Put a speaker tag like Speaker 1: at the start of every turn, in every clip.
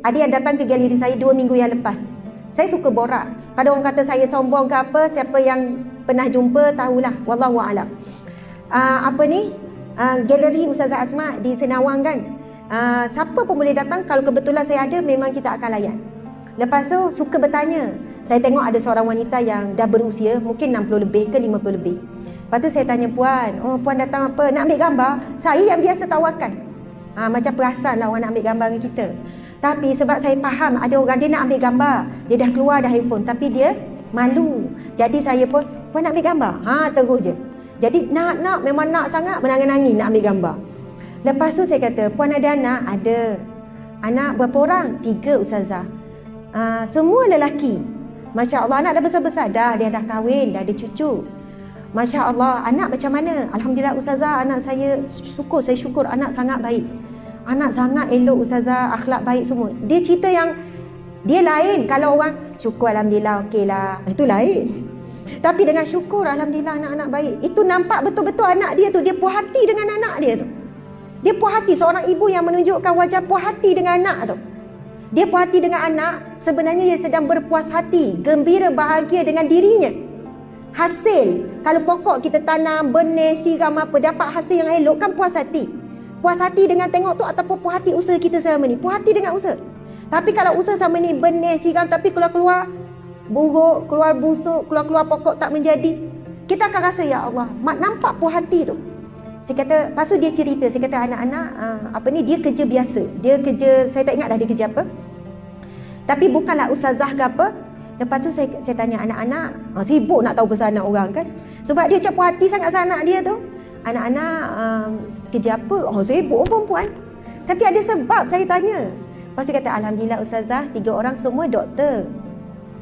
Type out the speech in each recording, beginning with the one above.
Speaker 1: ada yang datang ke galeri saya 2 minggu yang lepas. Saya suka borak. Kalau orang kata saya sombong ke apa, siapa yang pernah jumpa tahulah. Wallahu a'lam. Galeri Ustazah Asma di Senawang kan. Siapa pun boleh datang, kalau kebetulan saya ada, memang kita akan layan. Lepas tu suka bertanya. Saya tengok ada seorang wanita yang dah berusia, mungkin 60 lebih ke 50 lebih. Lepas tu saya tanya, puan, puan datang apa? Nak ambil gambar? Saya yang biasa tawarkan. Macam perasan lah orang nak ambil gambar dengan kita. Tapi sebab saya faham ada orang dia nak ambil gambar, dia dah keluar dah handphone, tapi dia malu. Jadi saya pun, puan nak ambil gambar? Terus je. Jadi nak memang nak sangat, menangis-nangis nak ambil gambar. Lepas tu saya kata, puan ada anak? Ada. Anak berapa orang? 3 Ustazah. Semua lelaki. Masya Allah, anak dah besar-besar dah, dia dah kahwin, dah ada cucu. Masya Allah, anak macam mana? Alhamdulillah Ustazah, anak saya saya syukur anak sangat baik. Anak sangat elok Ustazah, akhlak baik semua. Dia cerita yang dia lain. Kalau orang syukur Alhamdulillah, okey lah, itu lain. Tapi dengan syukur Alhamdulillah anak-anak baik, itu nampak betul-betul anak dia tu, dia puas hati dengan anak dia tu. Dia puas hati, seorang ibu yang menunjukkan wajah puas hati dengan anak tu. Dia puas hati dengan anak, sebenarnya dia sedang berpuas hati, gembira, bahagia dengan dirinya. Hasil, kalau pokok kita tanam, benih, siram apa, dapat hasil yang elok, kan puas hati. Puas hati dengan tengok tu, ataupun puas hati usaha kita selama ni? Puas hati dengan usaha. Tapi kalau usaha selama ni benih, siram, tapi keluar-keluar buruk, keluar busuk, keluar-keluar pokok tak menjadi, kita akan rasa, ya Allah, nampak puas hati tu. Saya kata, lepas tu dia cerita, saya kata anak-anak, dia kerja biasa. Dia kerja, saya tak ingat dah dia kerja apa. Tapi bukanlah ustazah ke apa. Lepas tu saya tanya anak-anak, sibuk nak tahu pasal anak orang kan. Sebab dia macam puas hati sangat sama anak dia tu. Anak-anak kerja apa? Sibuk perempuan. Tapi ada sebab saya tanya. Lepas tu kata, Alhamdulillah ustazah, 3 orang semua doktor.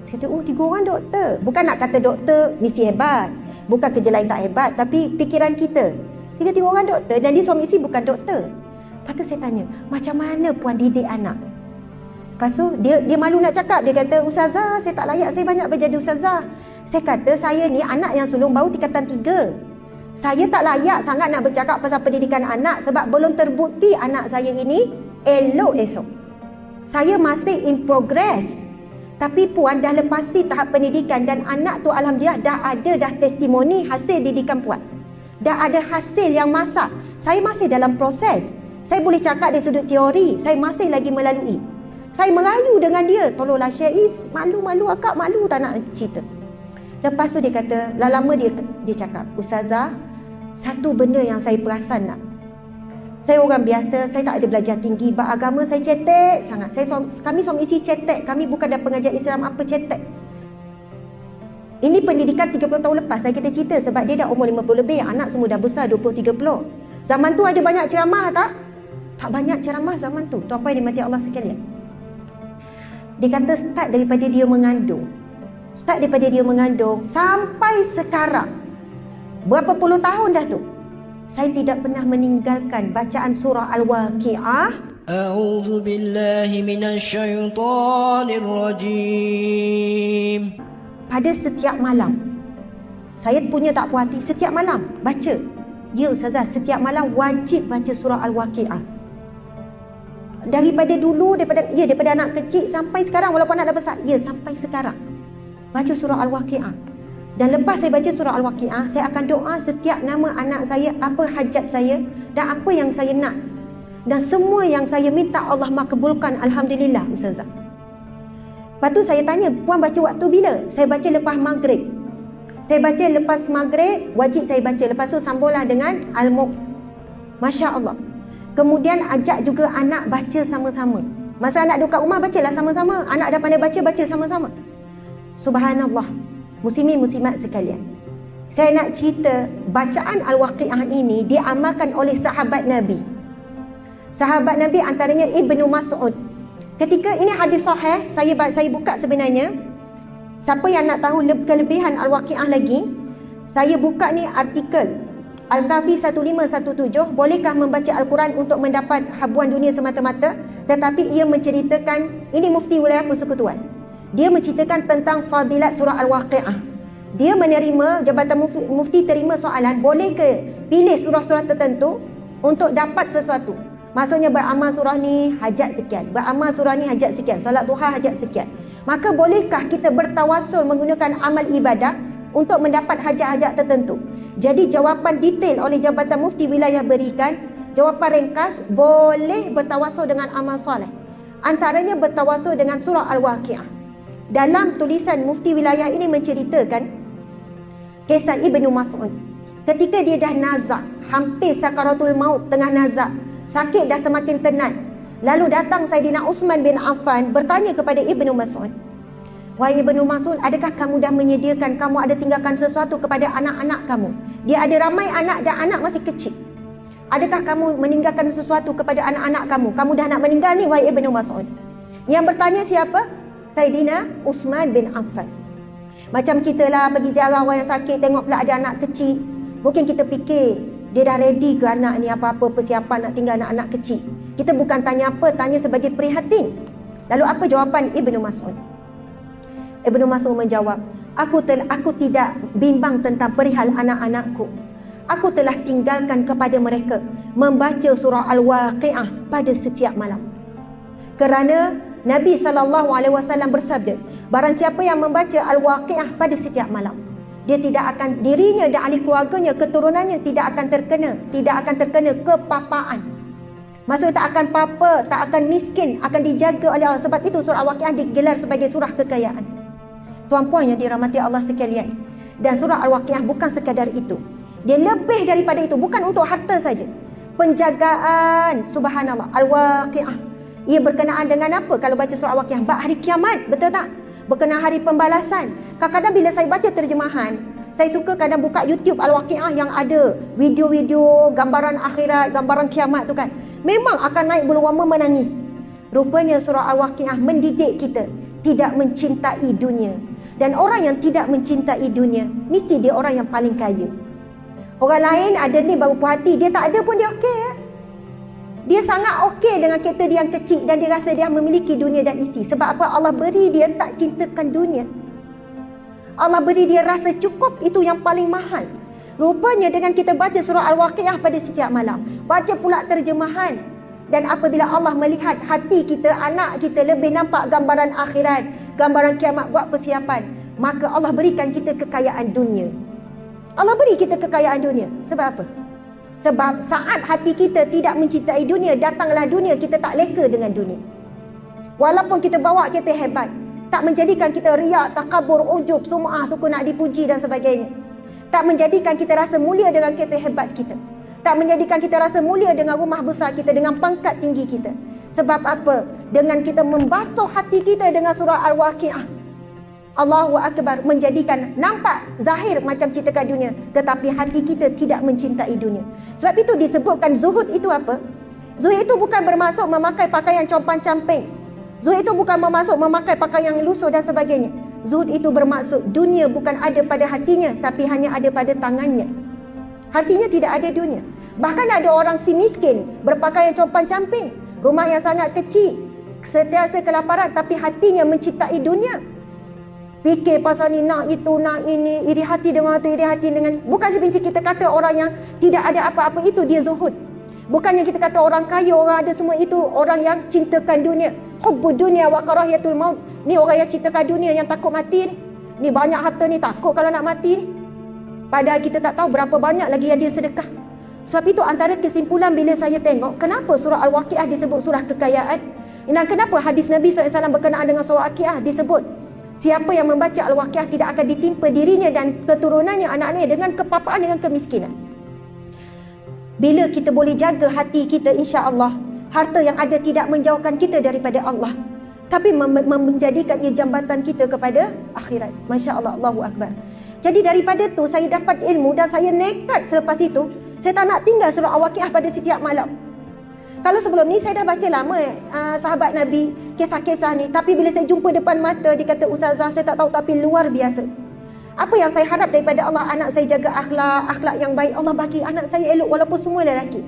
Speaker 1: Saya kata, 3 orang doktor. Bukan nak kata doktor mesti hebat. Bukan kerja lain tak hebat. Tapi fikiran kita, 3 orang doktor dan dia suami isteri bukan doktor. Lepas tu saya tanya, macam mana puan didik anak? Lepas tu dia malu nak cakap. Dia kata, ustazah, saya tak layak, saya banyak berjadi ustazah. Saya kata, saya ni anak yang sulung baru tingkatan 3. Saya tak layak sangat nak bercakap pasal pendidikan anak sebab belum terbukti anak saya ini elok esok. Saya masih in progress. Tapi puan dah lepasi tahap pendidikan dan anak tu Alhamdulillah dah testimoni hasil didikan puan. Dah ada hasil yang masak. Saya masih dalam proses. Saya boleh cakap dari sudut teori, saya masih lagi melalui. Saya merayu dengan dia, tolonglah Syaiz, malu-malu akak, malu tak nak cerita. Lepas tu dia kata, lama dia cakap, ustazah, satu benda yang saya perasan nak. Saya orang biasa, saya tak ada belajar tinggi, bab agama saya cetek sangat. Kami suami isteri cetek, kami bukan ada pengajar Islam apa cetek. Ini pendidikan 30 tahun lepas saya kita cerita sebab dia dah umur 50 lebih, anak semua dah besar 20-30. Zaman tu ada banyak ceramah tak? Tak banyak ceramah zaman tu. Tuan-puan yang dimati Allah sekalian. Dia kata start daripada dia mengandung. Sampai sekarang. Berapa puluh tahun dah tu. Saya tidak pernah meninggalkan bacaan surah Al-Waqi'ah.
Speaker 2: A'udzu billahi minasyaitonir rajim.
Speaker 1: Pada setiap malam. Saya punya tak puas hati, setiap malam baca. Ya ustazah, setiap malam wajib baca surah Al-Waqi'ah. Daripada dulu, daripada anak kecil sampai sekarang, walaupun anak dah besar, sampai sekarang baca surah Al-Waqi'ah. Dan lepas saya baca surah Al-Waqi'ah, saya akan doa setiap nama anak saya, apa hajat saya dan apa yang saya nak. Dan semua yang saya minta Allah makbulkan, alhamdulillah ustazah. Lepas tu saya tanya, puan baca waktu bila? Saya baca lepas maghrib. Saya baca lepas maghrib, wajib saya baca. Lepas tu sambunglah dengan Al-Mulk. Masya Allah. Kemudian ajak juga anak baca sama-sama. Masa anak duduk kat rumah, bacalah sama-sama. Anak dah pandai baca, baca sama-sama. Subhanallah. Muslimin muslimat sekalian. Saya nak cerita, bacaan Al-Waqi'ah ini diamalkan oleh sahabat Nabi. Sahabat Nabi antaranya Ibnu Mas'ud. Ketika ini hadis sahih, saya buka sebenarnya. Siapa yang nak tahu kelebihan Al-Waqi'ah lagi, saya buka ni artikel Al-Kahfi 1517, bolehkah membaca Al-Quran untuk mendapat habuan dunia semata-mata? Tetapi ia menceritakan, ini Mufti Wilayah Persekutuan, dia menceritakan tentang fadilat surah Al-Waqi'ah. Dia menerima, Jabatan Mufti terima soalan, boleh ke pilih surah-surah tertentu untuk dapat sesuatu? Maksudnya beramal surah ni hajat sekian, beramal surah ni hajat sekian, solat duha hajat sekian. Maka bolehkah kita bertawasul menggunakan amal ibadah untuk mendapat hajat-hajat tertentu? Jadi jawapan detail oleh Jabatan Mufti Wilayah berikan, jawapan ringkas, boleh bertawasul dengan amal soleh. Antaranya bertawasul dengan surah Al-Waqi'ah. Dalam tulisan Mufti Wilayah ini menceritakan kisah Ibnu Mas'ud. Ketika dia dah nazak, hampir sakaratul maut, tengah nazak, sakit dah semakin tenat. Lalu datang Saidina Uthman bin Affan bertanya kepada Ibnu Mas'ud, "Wahai Ibnu Mas'ud, adakah kamu dah menyediakan, kamu ada tinggalkan sesuatu kepada anak-anak kamu? Dia ada ramai anak dan anak masih kecil. Adakah kamu meninggalkan sesuatu kepada anak-anak kamu? Kamu dah nak meninggal ni, wahai Ibnu Mas'ud." Yang bertanya siapa? Saidina Uthman bin Affan. Macam kita lah pergi ziarah orang yang sakit, tengok pula ada anak kecil. Mungkin kita fikir, dia dah ready ke anak ni, apa-apa persiapan nak tinggal anak-anak kecil. Kita bukan tanya apa, tanya sebagai prihatin. Lalu apa jawapan Ibnu Mas'ud? Ibnu Mas'ud menjawab, aku tidak bimbang tentang perihal anak-anakku. Aku telah tinggalkan kepada mereka membaca surah Al-Waqi'ah pada setiap malam. Kerana Nabi SAW bersabda, barang siapa yang membaca Al-Waqi'ah pada setiap malam, dia tidak akan, dirinya dan ahli keluarganya, keturunannya tidak akan terkena kepapaan. Maksudnya tak akan papa, tak akan miskin, akan dijaga oleh Allah. Sebab itu surah Al-Waqi'ah digelar sebagai surah kekayaan. Tuan-puan yang dirahmati Allah sekalian. Dan surah Al-Waqi'ah bukan sekadar itu. Dia lebih daripada itu, bukan untuk harta saja. Penjagaan, subhanallah, Al-Waqi'ah. Ia berkenaan dengan apa kalau baca surah Al-Waqi'ah? Bab hari kiamat, betul tak? Berkenaan hari pembalasan. Kadang-kadang bila saya baca terjemahan, saya suka kadang buka YouTube Al-Waqi'ah yang ada video-video gambaran akhirat, gambaran kiamat tu kan. Memang akan naik bulu roma menangis. Rupanya surah Al-Waqi'ah mendidik kita tidak mencintai dunia. Dan orang yang tidak mencintai dunia, mesti dia orang yang paling kaya. Orang lain ada ni baru puas hati, dia tak ada pun dia okey ya. Dia sangat okey dengan kereta dia yang kecil dan dia rasa dia memiliki dunia dan isi. Sebab apa? Allah beri dia tak cintakan dunia. Allah beri dia rasa cukup, itu yang paling mahal. Rupanya dengan kita baca surah Al-Waqi'ah pada setiap malam, baca pula terjemahan, dan apabila Allah melihat hati kita, anak kita lebih nampak gambaran akhirat, gambaran kiamat, buat persiapan, maka Allah berikan kita kekayaan dunia. Allah beri kita kekayaan dunia. Sebab apa? Sebab saat hati kita tidak mencintai dunia, datanglah dunia, kita tak leka dengan dunia. Walaupun kita bawa kereta hebat, tak menjadikan kita riak, takabur, ujub, sum'ah, suka nak dipuji dan sebagainya. Tak menjadikan kita rasa mulia dengan kereta hebat kita. Tak menjadikan kita rasa mulia dengan rumah besar kita, dengan pangkat tinggi kita. Sebab apa? Dengan kita membasuh hati kita dengan surah Al-Waqi'ah, Allahu Akbar, menjadikan nampak zahir macam cintakan dunia, tetapi hati kita tidak mencintai dunia. Sebab itu disebutkan zuhud itu apa? Zuhud itu bukan bermaksud memakai pakaian compang-camping. Zuhud itu bukan bermaksud memakai pakaian yang lusuh dan sebagainya. Zuhud itu bermaksud dunia bukan ada pada hatinya, tapi hanya ada pada tangannya. Hatinya tidak ada dunia. Bahkan ada orang si miskin, berpakaian compang-camping, rumah yang sangat kecil, sentiasa kelaparan, tapi hatinya mencintai dunia. Fikir pasal ni, nak itu, nak ini, iri hati dengan itu, iri hati dengan ini. Bukan sebenarnya kita kata orang yang tidak ada apa-apa itu dia zuhud. Bukannya kita kata orang kaya, orang ada semua itu orang yang cintakan dunia. Hubbud dunia wa karahiyatul maut. Ni orang yang cintakan dunia, yang takut mati ni. Ni banyak harta ni, takut kalau nak mati ni. Padahal kita tak tahu berapa banyak lagi yang dia sedekah. Sebab itu antara kesimpulan bila saya tengok, kenapa surah Al-Waqi'ah disebut surah kekayaan, dan kenapa hadis Nabi SAW berkenaan dengan surah Al-Waqi'ah disebut, siapa yang membaca Al-Waqi'ah tidak akan ditimpa dirinya dan keturunannya, anak-anaknya dengan kepapaan, dengan kemiskinan. Bila kita boleh jaga hati kita, insya-Allah harta yang ada tidak menjauhkan kita daripada Allah, tapi menjadikan ia jambatan kita kepada akhirat. Masya-Allah, Allahu Akbar. Jadi daripada tu saya dapat ilmu dan saya nekat selepas itu, saya tak nak tinggal surah Al-Waqi'ah pada setiap malam. Kalau sebelum ni saya dah baca lama sahabat Nabi, kisah-kisah ni, tapi bila saya jumpa depan mata, dia kata ustazah saya tak tahu, tapi luar biasa. Apa yang saya harap daripada Allah, anak saya jaga akhlak yang baik, Allah bagi. Anak saya elok walaupun semua lelaki.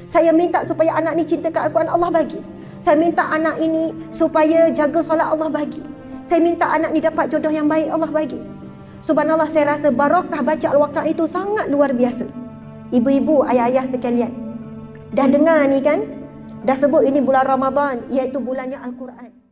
Speaker 1: Saya minta supaya anak ni cintakan Al-Quran, Allah bagi. Saya minta anak ini supaya jaga solat, Allah bagi. Saya minta anak ni dapat jodoh yang baik, Allah bagi. Subhanallah, saya rasa barakah baca Al-Waqi'ah itu sangat luar biasa. Ibu-ibu, ayah-ayah sekalian, dah dengar ni kan? Dah sebut ini bulan Ramadan, iaitu bulannya Al-Quran.